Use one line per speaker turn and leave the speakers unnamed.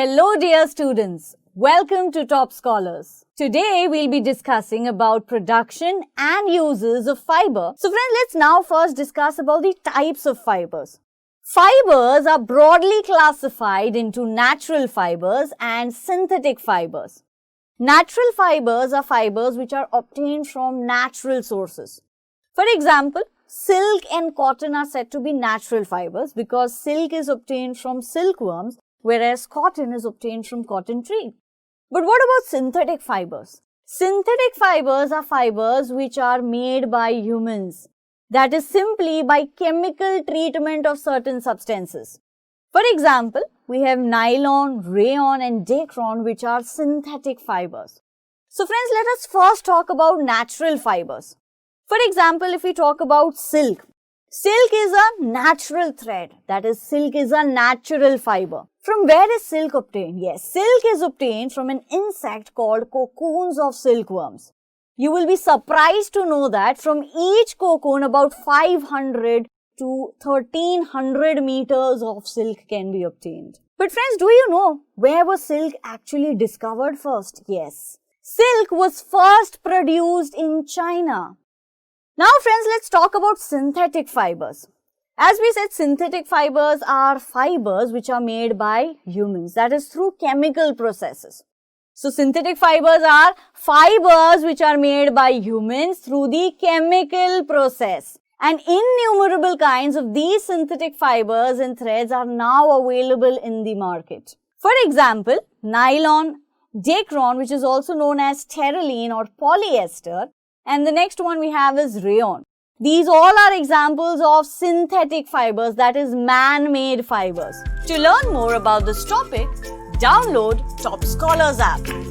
Hello dear students, welcome to Toppscholars. Today we'll be discussing about production and uses of fiber. So friends, let's now first discuss about the types of fibers. Fibers are broadly classified into natural fibers and synthetic fibers. Natural fibers are fibers which are obtained from natural sources. For example, silk and cotton are said to be natural fibers because silk is obtained from silkworms, whereas cotton is obtained from cotton tree. But what about synthetic fibers? Synthetic fibers are fibers which are made by humans. That is simply by chemical treatment of certain substances. For example, we have nylon, rayon and Dacron which are synthetic fibers. So friends, let us first talk about natural fibers. For example, if we talk about silk, silk is a natural thread. That is, silk is a natural fiber. From where is silk obtained? Yes, silk is obtained from an insect called cocoons of silkworms. You will be surprised to know that from each cocoon about 500 to 1300 meters of silk can be obtained. But friends, do you know where was silk actually discovered first? Yes, silk was first produced in China. Now friends, let's talk about synthetic fibers. As we said, synthetic fibers are fibers which are made by humans, that is through chemical processes. So synthetic fibers are fibers which are made by humans through the chemical process. And innumerable kinds of these synthetic fibers and threads are now available in the market. For example, nylon, Dacron, which is also known as Terylene or Polyester, and the next one we have is Rayon. These all are examples of synthetic fibers, that is man-made fibers. To learn more about this topic, download Toppscholars app.